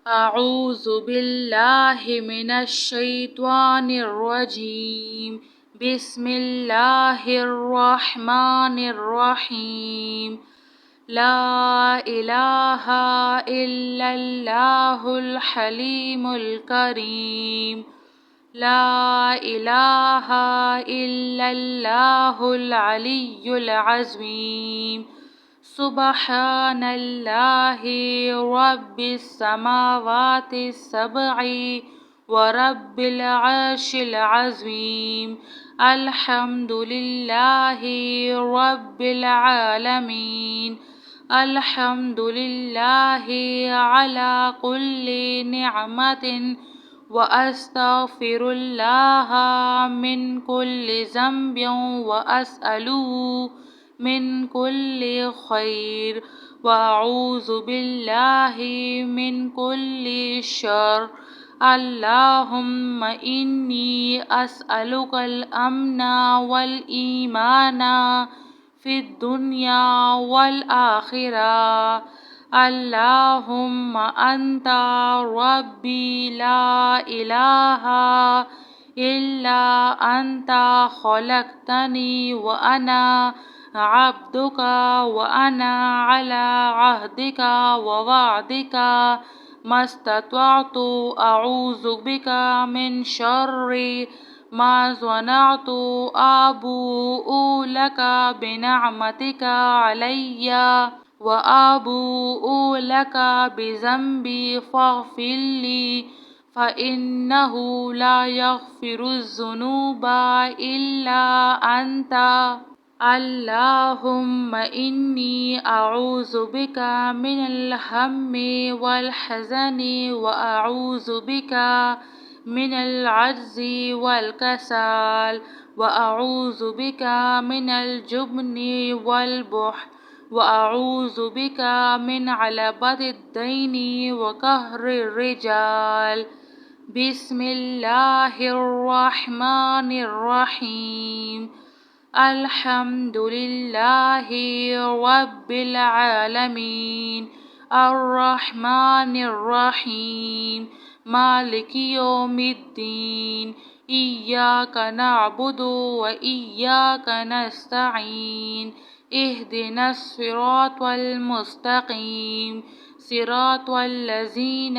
أعوذ بالله من الشيطان الرجيم. بسم الله الرحمن الرحيم. لا إله إلا الله الحليم الكريم. لا إله إلا الله العلي العظيم. سبحان الله رب السماوات السبع ورب العرش العظيم. الحمد لله رب العالمين. الحمد لله على كل نعمة، وأستغفر الله من كل ذنب، وأسأله من كل خير، وأعوذ بالله من كل شر. اللهم إني أسألك الأمن والإيمان في الدنيا والآخرة. اللهم أنت ربي لا إله إلا أنت، خلقتني وأنا عبدك، وأنا على عهدك ووعدك ما استطعت. أعوذ بك من شر ما صنعت. أبوء لك بنعمتك علي، وأبوء لك بذنبي فاغفر لي، فإنه لا يغفر الذنوب إلا أنت. اللهم إني أعوذ بك من الهم والحزن، وأعوذ بك من العجز والكسل، وأعوذ بك من الجبن والبخل، وأعوذ بك من علبة الدين وقهر الرجال. بسم الله الرحمن الرحيم. الحمد لله رب العالمين. الرحمن الرحيم. مالك يوم الدين. إياك نعبد وإياك نستعين. اهدنا الصراط المستقيم، صراط الذين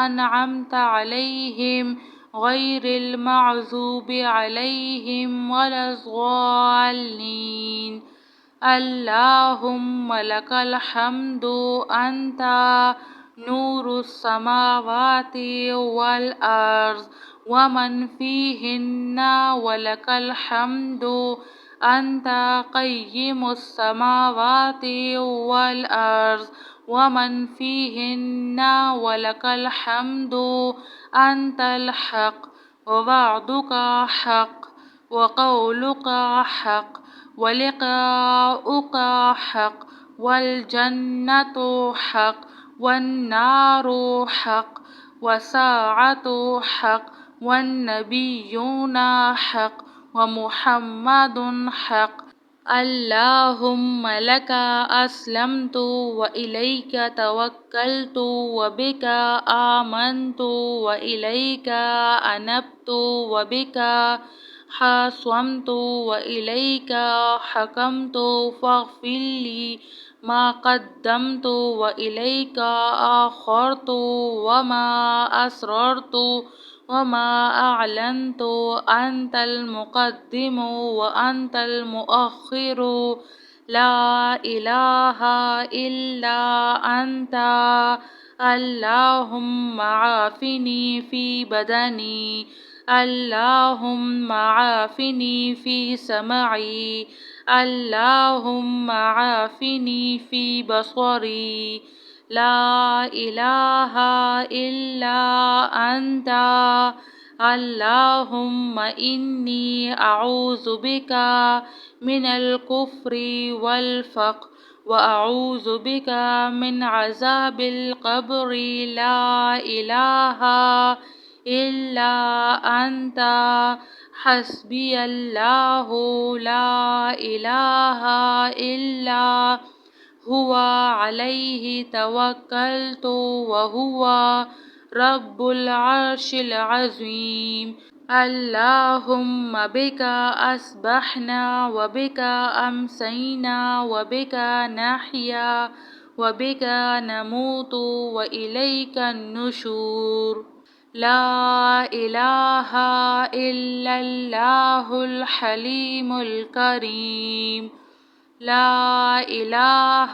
أنعمت عليهم غير المغضوب عليهم ولا الضالين. اللهم لك الحمد، أنت نور السماوات والأرض ومن فيهن، ولك الحمد أنت قيم السماوات والأرض ومن فيهن، ولك الحمد أنت الحق، ووعدك حق، وقولك حق، ولقاؤك حق، والجنة حق، والنار حق، والساعة حق، والنبيون حق، ومحمد حق. اللهم لك أسلمت، وإليك توكلت، وبك آمنت، وإليك أنبت، وبك خاصمت، وإليك حكمت. فاغفر لي ما قدمت، وإليك آخرت، وما أسررت، وما أعلنت. أنت المقدم وأنت المؤخر. لا إله إلا أنت. اللهم عافني في بدني. اللهم عافني في سمعي. اللهم عافني في بصري. لا إله إلا أنت. اللهم إني أعوذ بك من الكفر والفقر، وأعوذ بك من عذاب القبر. لا إله إلا أنت. حسبي الله لا إله إلا هو عليه توكلت وهو رب العرش العظيم. اللهم بك أصبحنا وبك أمسينا وبك نحيا وبك نموت وإليك النشور. لا إله إلا الله الحليم الكريم. لا إله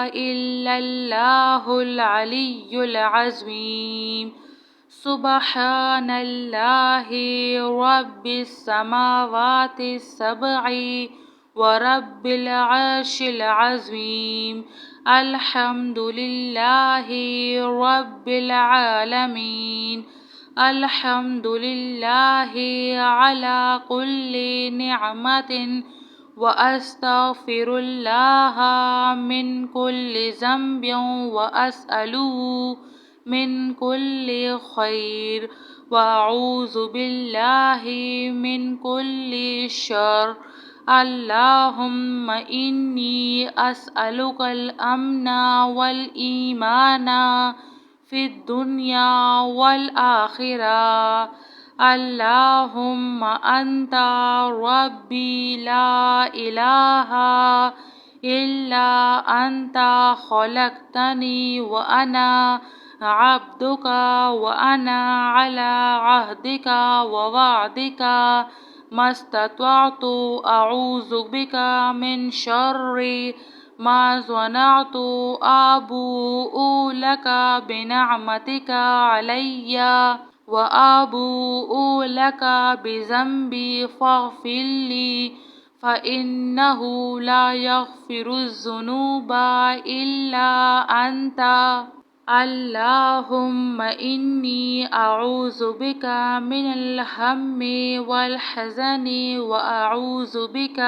إلا الله العلي العظيم. سبحان الله رب السماوات السبع ورب العرش العظيم. الحمد لله رب العالمين. الحمد لله على كل نعمة وأستغفر الله من كل ذنب وأسأله من كل خير وأعوذ بالله من كل شر. اللهم إني أسألك الأمن والإيمان في الدنيا والآخرة. اللهم أنت ربي لا إله إلا أنت خلقتني وأنا عبدك وأنا على عهدك ووعدك ما استطعت. أعوذ بك من شر ما صنعت. أبوء لك بنعمتك علي وأبوء لك بذنبي فاغفر لي فإنه لا يغفر الذنوب إلا أنت. اللهم إني أعوذ بك من الهم والحزن وأعوذ بك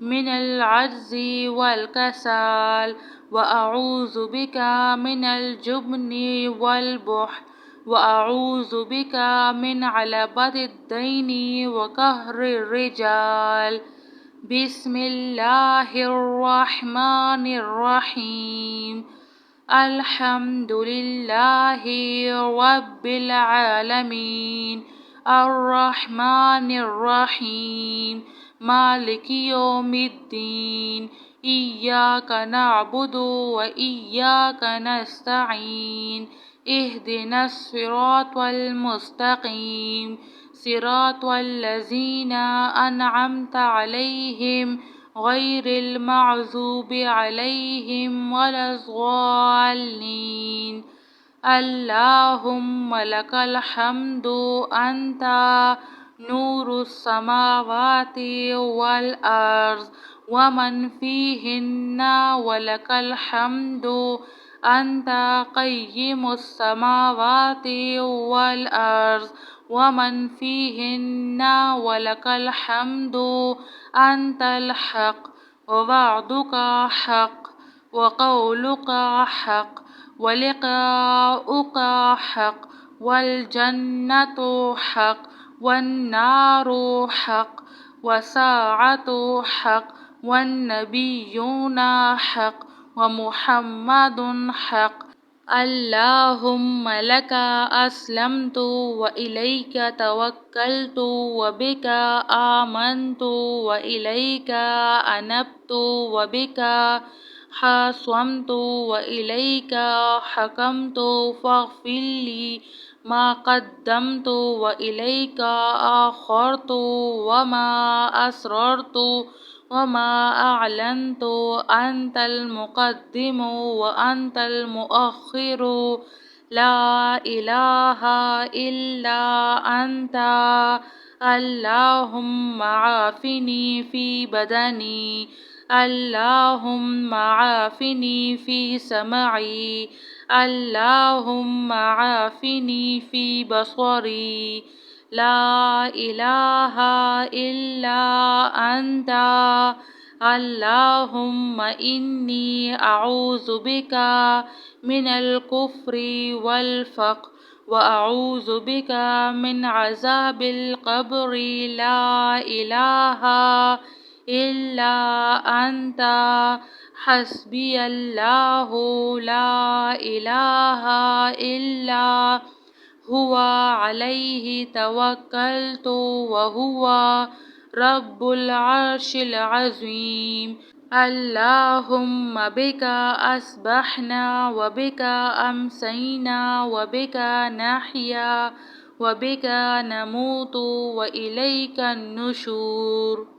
من العجز والكسل وأعوذ بك من الجبن والبخل وأعوذ بك من غلبة الدين وقهر الرجال. بسم الله الرحمن الرحيم. الحمد لله رب العالمين. الرحمن الرحيم. مالك يوم الدين. إياك نعبد وإياك نستعين. اهدنا الصراط المستقيم. صراط الذين أنعمت عليهم غير المغضوب عليهم ولا الضالين. اللهم لك الحمد أنت نور السماوات والأرض ومن فيهن ولك الحمد أنت قيم السماوات والأرض ومن فيهن ولك الحمد أنت الحق ووعدك حق وقولك حق ولقاؤك حق والجنة حق والنار حق والساعة حق والنبيون حق ومحمد حق. اللهم لك أسلمت وإليك توكلت وبك آمنت وإليك أنبت وبك خاصمت وإليك حكمت فاغفر لي ما قدمت وإليك آخرت وما أسررت وما أعلنت. أنت المقدم وأنت المؤخر. لا إله إلا أنت. اللهم عافني في بدني. اللهم عافني في سمعي. اللهم عافني في بصري. لا إله إلا أنت. اللهم إني أعوذ بك من الكفر والفقر وأعوذ بك من عذاب القبر. لا إله إلا أنت. حسبي الله لا إله إلا هو عليه توكلت وهو رب العرش العظيم. اللهم بك أصبحنا وبك أمسينا وبك نحيا وبك نموت وإليك النشور.